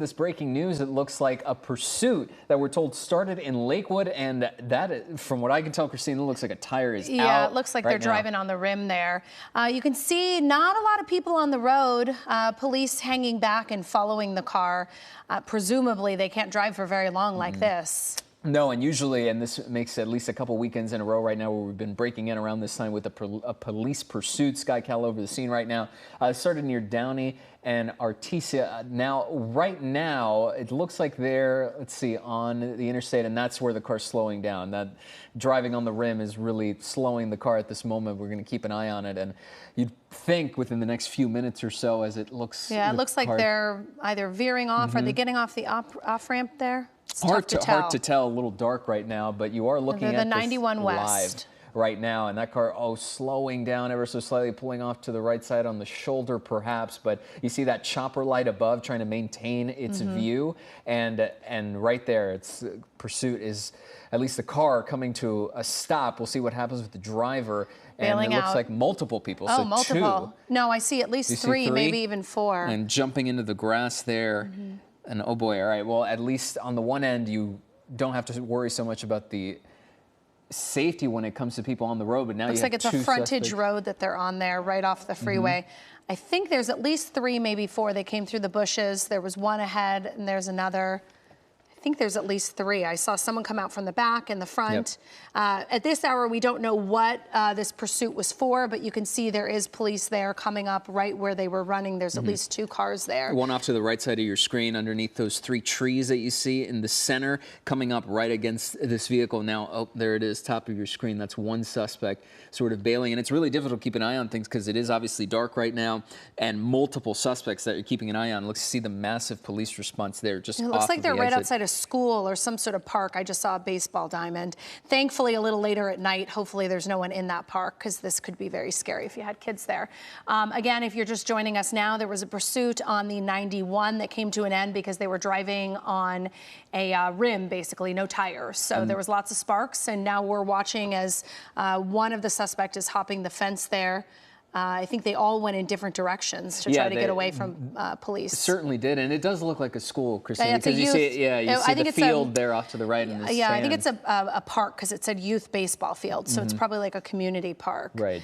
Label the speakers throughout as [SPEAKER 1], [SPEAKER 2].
[SPEAKER 1] This breaking news, it looks like a pursuit that we're told started in Lakewood, and that, from what I can tell, Christina, looks like a tire is out.
[SPEAKER 2] Yeah, it looks like
[SPEAKER 1] right
[SPEAKER 2] they're
[SPEAKER 1] now.
[SPEAKER 2] driving on the rim there. You can see not a lot of people on the road, police hanging back and following the car. Presumably, they can't drive for very long like this.
[SPEAKER 1] No, and usually, and this makes at least a couple weekends in a row right now where we've been breaking in around this time with a police pursuit. SkyCal over the scene right now. It started near Downey and Artesia. Now, right now, it looks like they're, let's see, on the interstate, and that's where the car's slowing down. That driving on the rim is really slowing the car at this moment. We're going to keep an eye on it, and you'd think within the next few minutes or so as it looks.
[SPEAKER 2] Yeah, it looks like they're either veering off. Are they getting off the off-ramp there? It's
[SPEAKER 1] hard to tell, a little dark right now, but you are looking at
[SPEAKER 2] the
[SPEAKER 1] this
[SPEAKER 2] 91 West
[SPEAKER 1] live right now, and that car, slowing down ever so slightly, pulling off to the right side on the shoulder perhaps, but you see that chopper light above trying to maintain its view, and right there, its pursuit is, at least the car coming to a stop. We'll see what happens with the driver, and it looks like multiple people.
[SPEAKER 2] Oh,
[SPEAKER 1] so
[SPEAKER 2] multiple. No, I see at least three, maybe even four.
[SPEAKER 1] And jumping into the grass there. And oh boy, all right, well, at least on the one end, you don't have to worry so much about the safety when it comes to people on the road, but now
[SPEAKER 2] looks like it's a frontage road that they're on there, right off the freeway. I think there's at least three, maybe four. They came through the bushes. There was one ahead, and there's another. I think there's at least three. I saw someone come out from the back and the front. At this hour, we don't know what this pursuit was for, but you can see there is police there coming up right where they were running. There's at least two cars there.
[SPEAKER 1] One off to the right side of your screen underneath those three trees that you see in the center, coming up right against this vehicle. Now, oh, there it is, top of your screen. That's one suspect sort of bailing. And it's really difficult to keep an eye on things because it is obviously dark right now, and multiple suspects that you're keeping an eye on. Let's see the massive police response there. Just
[SPEAKER 2] it looks like they're right outside of school or some sort of park. I just saw a baseball diamond. Thankfully, a little later at night, hopefully there's no one in that park, because this could be very scary if you had kids there. Again, if you're just joining us now, there was a pursuit on the 91 that came to an end because they were driving on a rim, basically, no tires. So there was lots of sparks, and now we're watching as one of the suspects is hopping the fence there. I think they all went in different directions to try to get away from police.
[SPEAKER 1] Certainly did, and it does look like a school, Christine,
[SPEAKER 2] because
[SPEAKER 1] you see, you see the field there off to the right. In the
[SPEAKER 2] yeah,
[SPEAKER 1] sand.
[SPEAKER 2] I think it's a park because it said youth baseball field, so it's probably like a community park.
[SPEAKER 1] Right.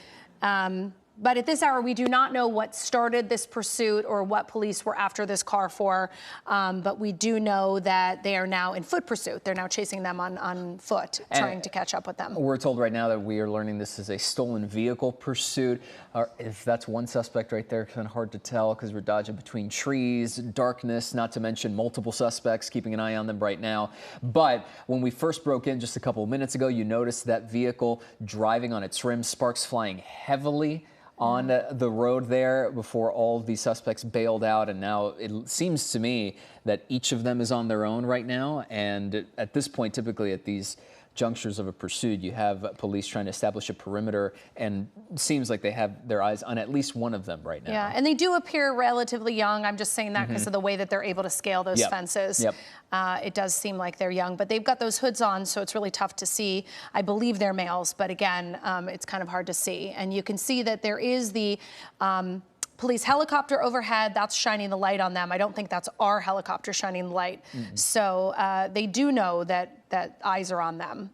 [SPEAKER 2] But at this hour, we do not know what started this pursuit or what police were after this car for, but we do know that they are now in foot pursuit. They're now chasing them on foot, trying to catch up with them.
[SPEAKER 1] We're told right now that we are learning this is a stolen vehicle pursuit. If that's one suspect right there, kind of hard to tell because we're dodging between trees, darkness, not to mention multiple suspects, keeping an eye on them right now. But when we first broke in just a couple of minutes ago, you noticed that vehicle driving on its rim, sparks flying heavily on the road there before all of these suspects bailed out, and now it seems to me that each of them is on their own right now, and at this point, typically at these junctures of a pursuit, you have police trying to establish a perimeter, and it seems like they have their eyes on at least one of them right now.
[SPEAKER 2] Yeah, and they do appear relatively young. I'm just saying that because of the way that they're able to scale those fences. It does seem like they're young, but they've got those hoods on, so it's really tough to see. I believe they're males, but again, it's kind of hard to see. And you can see that there is the police helicopter overhead. That's shining the light on them. I don't think that's our helicopter shining the light. So they do know that eyes are on them.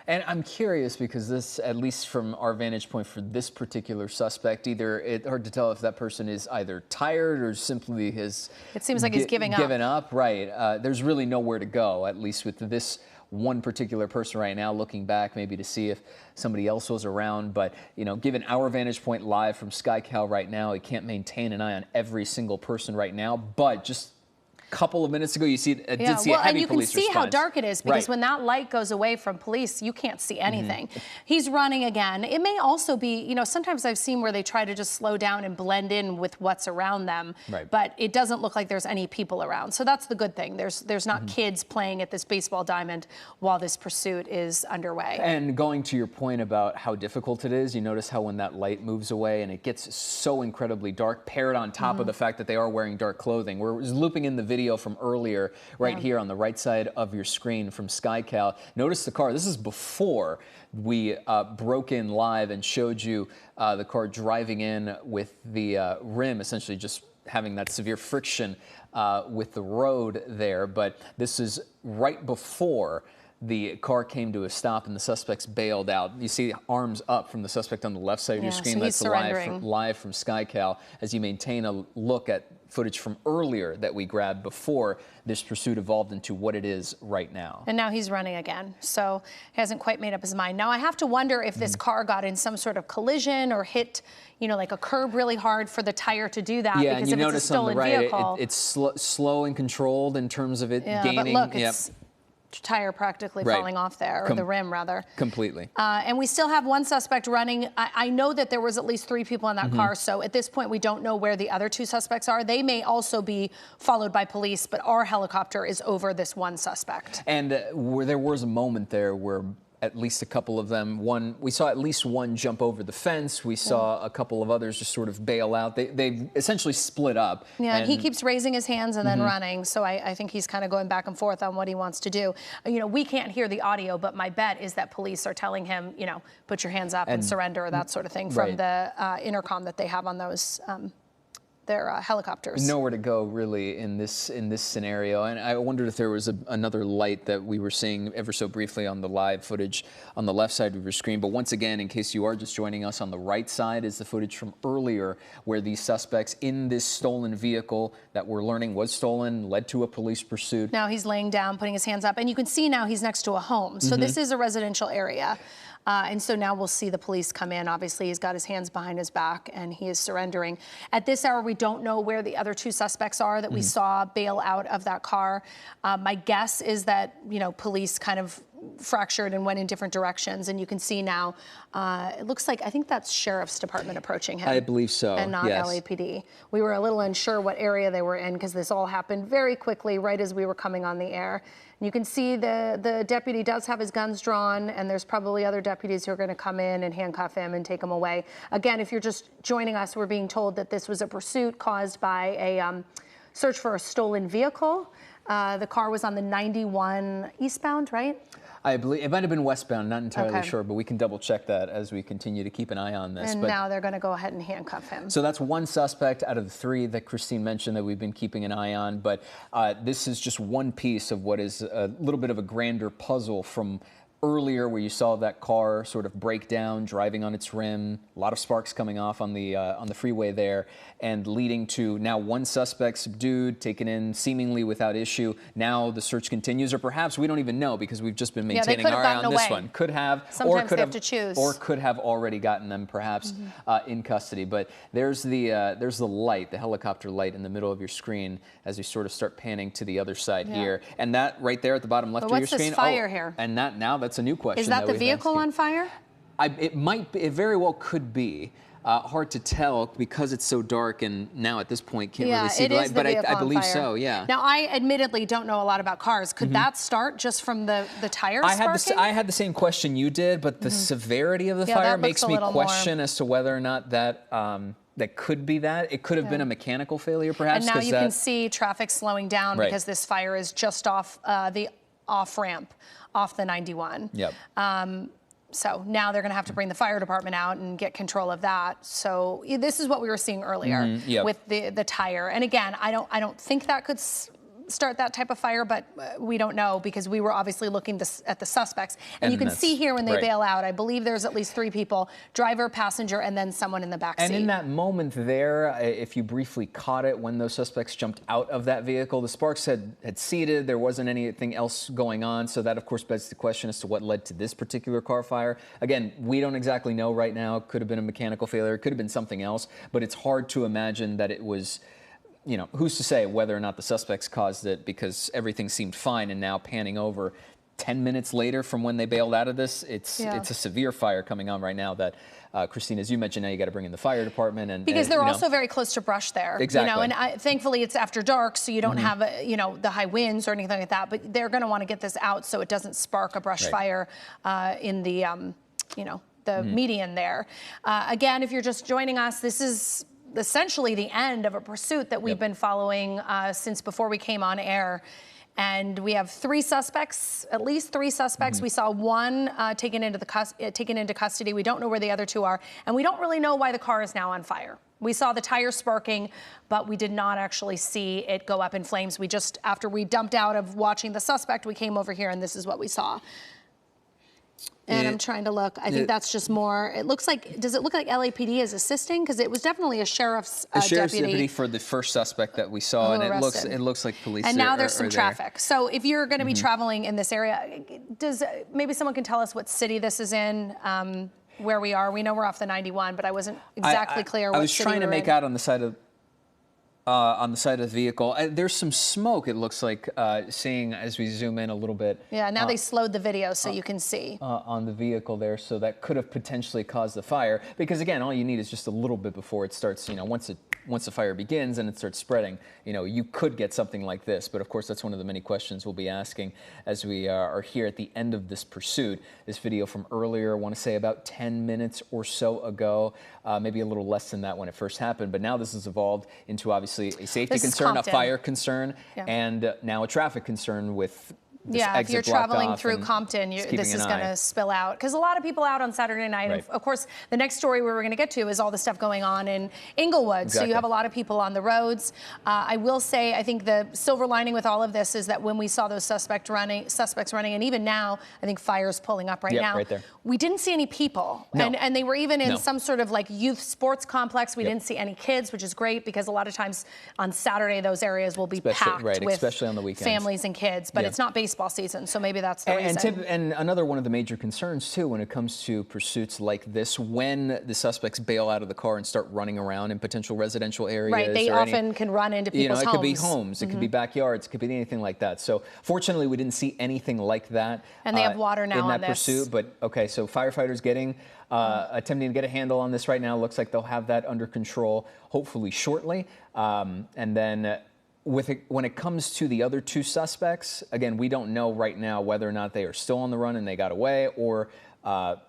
[SPEAKER 1] And I'm curious because this, at least from our vantage point for this particular suspect, it's hard to tell if that person is either tired or simply has...
[SPEAKER 2] It seems like he's giving up.
[SPEAKER 1] Right. There's really nowhere to go, at least with this one particular person right now, looking back maybe to see if somebody else was around. But, you know, given our vantage point live from SkyCal right now, it can't maintain an eye on every single person right now. But just couple of minutes ago, you see, did see a heavy police response.
[SPEAKER 2] And you can see how dark it is because when that light goes away from police, you can't see anything. He's running again. It may also be, you know, sometimes I've seen where they try to just slow down and blend in with what's around them, but it doesn't look like there's any people around. So that's the good thing. There's not kids playing at this baseball diamond while this pursuit is underway.
[SPEAKER 1] And going to your point about how difficult it is, you notice how when that light moves away and it gets so incredibly dark, paired on top of the fact that they are wearing dark clothing. We're looping in the video from earlier here on the right side of your screen from SkyCal. Notice the car. This is before we broke in live and showed you the car driving in with the rim essentially just having that severe friction with the road there. But this is right before the car came to a stop and the suspects bailed out. You see arms up from the suspect on the left side of your screen.
[SPEAKER 2] So he's
[SPEAKER 1] That's live from SkyCal as you maintain a look at footage from earlier that we grabbed before this pursuit evolved into what it is right now.
[SPEAKER 2] And now he's running again, so he hasn't quite made up his mind. Now I have to wonder if this car got in some sort of collision or hit, you know, like a curb really hard for the tire to do that.
[SPEAKER 1] Yeah,
[SPEAKER 2] because
[SPEAKER 1] and you
[SPEAKER 2] if it's a
[SPEAKER 1] notice on the
[SPEAKER 2] stolen
[SPEAKER 1] right,
[SPEAKER 2] vehicle,
[SPEAKER 1] it's slow and controlled in terms of it gaining.
[SPEAKER 2] But look, it's tire practically falling off there, or the rim rather.
[SPEAKER 1] Completely.
[SPEAKER 2] And we still have one suspect running. I know that there was at least 3 people in that car, so at this point we don't know where the other 2 suspects are. They may also be followed by police, but our helicopter is over this one suspect.
[SPEAKER 1] And there was a moment there where at least a couple of them, we saw at least one jump over the fence. We saw a couple of others just sort of bail out. They essentially split up.
[SPEAKER 2] Yeah, and he keeps raising his hands and then running. So I think he's kind of going back and forth on what he wants to do. You know, we can't hear the audio, but my bet is that police are telling him, you know, put your hands up and surrender, or that sort of thing, from the intercom that they have on those their helicopters.
[SPEAKER 1] Nowhere to go really in this scenario, and I wondered if there was another light that we were seeing ever so briefly on the live footage on the left side of your screen. But once again, in case you are just joining us, on the right side is the footage from earlier where these suspects in this stolen vehicle that we're learning was stolen led to a police pursuit.
[SPEAKER 2] Now he's laying down, putting his hands up, and you can see now he's next to a home. So this is a residential area. And so now we'll see the police come in. Obviously, he's got his hands behind his back and he is surrendering. At this hour, we don't know where the other 2 suspects are that we saw bail out of that car. My guess is that, you know, police kind of fractured and went in different directions. And you can see now, it looks like, I think that's Sheriff's Department approaching him.
[SPEAKER 1] I believe so,
[SPEAKER 2] and not LAPD. We were a little unsure what area they were in because this all happened very quickly right as we were coming on the air. And you can see the deputy does have his guns drawn, and there's probably other deputies who are going to come in and handcuff him and take him away. Again, if you're just joining us, we're being told that this was a pursuit caused by a search for a stolen vehicle. The car was on the 91 eastbound, right?
[SPEAKER 1] I believe it might have been westbound, not entirely sure, but we can double check that as we continue to keep an eye on this.
[SPEAKER 2] And now they're going to go ahead and handcuff him.
[SPEAKER 1] So that's one suspect out of the 3 that Christine mentioned that we've been keeping an eye on. But this is just one piece of what is a little bit of a grander puzzle from earlier, where you saw that car sort of break down, driving on its rim, a lot of sparks coming off on the freeway there, and leading to now one suspect subdued, taken in seemingly without issue. Now the search continues, or perhaps we don't even know because we've just been maintaining our eye on this one. Could have,
[SPEAKER 2] sometimes they have to choose,
[SPEAKER 1] or could have already gotten them perhaps in custody. But there's the light, the helicopter light in the middle of your screen as you sort of start panning to the other side here, and that right there at the bottom left of your screen.
[SPEAKER 2] What's this fire here?
[SPEAKER 1] And that's a new question.
[SPEAKER 2] Is that the vehicle on fire?
[SPEAKER 1] It might be. It very well could be. Hard to tell because it's so dark, and now at this point can't really see the light. But I believe so. Yeah.
[SPEAKER 2] Now I admittedly don't know a lot about cars. Could that start just from the tires sparking?
[SPEAKER 1] I had the same question you did, but the severity of the fire makes me question as to whether or not that. That could be that. It could have been a mechanical failure, perhaps.
[SPEAKER 2] And now you can see traffic slowing down because this fire is just off the off-ramp, off the 91.
[SPEAKER 1] Yep.
[SPEAKER 2] So now they're going to have to bring the fire department out and get control of that. So this is what we were seeing earlier with the tire. And again, I don't think that could start that type of fire, but we don't know because we were obviously looking at the suspects. And you can see here when they bail out, I believe there's at least 3 people, driver, passenger, and then someone in the back seat.
[SPEAKER 1] And in that moment there, if you briefly caught it when those suspects jumped out of that vehicle, the sparks had seeded. There wasn't anything else going on. So that, of course, begs the question as to what led to this particular car fire. Again, we don't exactly know right now. It could have been a mechanical failure. It could have been something else. But it's hard to imagine that it was, you know, who's to say whether or not the suspects caused it, because everything seemed fine, and now panning over 10 minutes later from when they bailed out of this, it's a severe fire coming on right now that, Christine, as you mentioned, now you got to bring in the fire department.
[SPEAKER 2] Because they're also very close to brush there.
[SPEAKER 1] Exactly.
[SPEAKER 2] You know, and thankfully it's after dark, so you don't have, the high winds or anything like that, but they're going to want to get this out so it doesn't spark a brush fire in the, the median there. Again, if you're just joining us, this is essentially the end of a pursuit that we've been following since before we came on air. And we have 3 suspects, at least 3 suspects. We saw one taken into custody. We don't know where the other 2 are, and we don't really know why the car is now on fire. We saw the tire sparking, but we did not actually see it go up in flames. We just, after we dumped out of watching the suspect, we came over here and this is what we saw. And I'm trying to look. I think that's just more. It looks like. Does it look like LAPD is assisting? Because it was definitely a sheriff's
[SPEAKER 1] deputy for the first suspect that we saw, and it looks like police.
[SPEAKER 2] And now there's some traffic. So if you're going to be traveling in this area, maybe someone can tell us what city this is in, where we are. We know we're off the 91, but I wasn't exactly clear.
[SPEAKER 1] I was trying to make out on the side of. On the side of the vehicle. There's some smoke, it looks like, seeing as we zoom in a little bit.
[SPEAKER 2] Yeah, now they slowed the video so you can see.
[SPEAKER 1] On the vehicle there, so that could have potentially caused the fire. Because again, all you need is just a little bit before it starts, once the fire begins and it starts spreading, you could get something like this. But of course, that's one of the many questions we'll be asking as we are here at the end of this pursuit. This video from earlier, I want to say about 10 minutes or so ago, maybe a little less than that when it first happened. But now this has evolved into obviously a safety concern, a fire concern, and now a traffic concern with this
[SPEAKER 2] if you're traveling through Compton, this is going to spill out. Because a lot of people out on Saturday night.
[SPEAKER 1] Right.
[SPEAKER 2] Of course, the next story we're going to get to is all the stuff going on in Inglewood. Exactly. So you have a lot of people on the roads. I will say, I think the silver lining with all of this is that when we saw those suspects running, and even now, I think fire's pulling up right now.
[SPEAKER 1] Right there.
[SPEAKER 2] We didn't see any people.
[SPEAKER 1] No.
[SPEAKER 2] And they were even in some sort of like youth sports complex. We didn't see any kids, which is great because a lot of times on Saturday, those areas will be packed with
[SPEAKER 1] especially on the weekends.
[SPEAKER 2] Families and kids. But it's not baseball season, so maybe that's the reason.
[SPEAKER 1] And another one of the major concerns, too, when it comes to pursuits like this, when the suspects bail out of the car and start running around in potential residential areas.
[SPEAKER 2] Right, they often can run into people's homes.
[SPEAKER 1] It could be homes, it could be backyards, it could be anything like that. So fortunately, we didn't see anything like that.
[SPEAKER 2] And they have water now
[SPEAKER 1] in that
[SPEAKER 2] on this.
[SPEAKER 1] pursuit. But okay, so firefighters attempting to get a handle on this right now. Looks like they'll have that under control, hopefully shortly. And then when it comes to the other two suspects, again, we don't know right now whether or not they are still on the run and they got away, or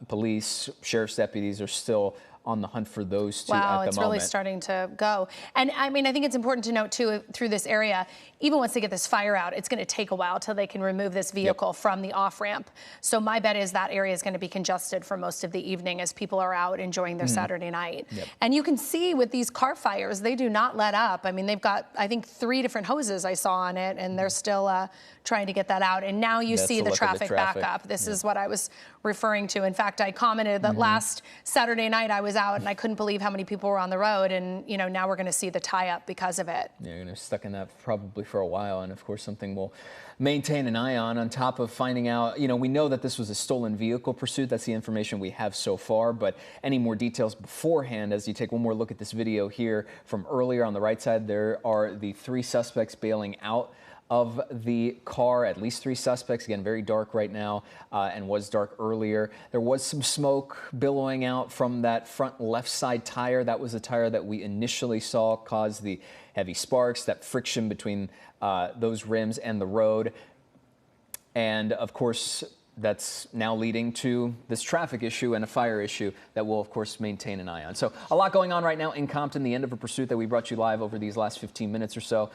[SPEAKER 1] police, sheriff's deputies are still on the hunt for those two at the moment.
[SPEAKER 2] Wow, it's really starting to go. And I mean, I think it's important to note too, through this area, even once they get this fire out, it's going to take a while till they can remove this vehicle from the off-ramp. So my bet is that area is going to be congested for most of the evening as people are out enjoying their Saturday night. And you can see with these car fires, they do not let up. I mean, they've got, I think, 3 different hoses I saw on it, and they're still trying to get that out. And now you see the traffic back up. This is what I was referring to. In fact, I commented that last Saturday night I was out and I couldn't believe how many people were on the road. And, now we're going to see the tie up because of it.
[SPEAKER 1] Yeah, you're going to be stuck in that probably for a while. And of course, something we'll maintain an eye on top of finding out, we know that this was a stolen vehicle pursuit. That's the information we have so far. But any more details beforehand, as you take one more look at this video here from earlier on the right side, there are the 3 suspects bailing out of the car, at least 3 suspects. Again, very dark right now, and was dark earlier. There was some smoke billowing out from that front left side tire. That was the tire that we initially saw cause the heavy sparks, that friction between those rims and the road. And of course, that's now leading to this traffic issue and a fire issue that we'll, of course, maintain an eye on. So a lot going on right now in Compton, the end of a pursuit that we brought you live over these last 15 minutes or so.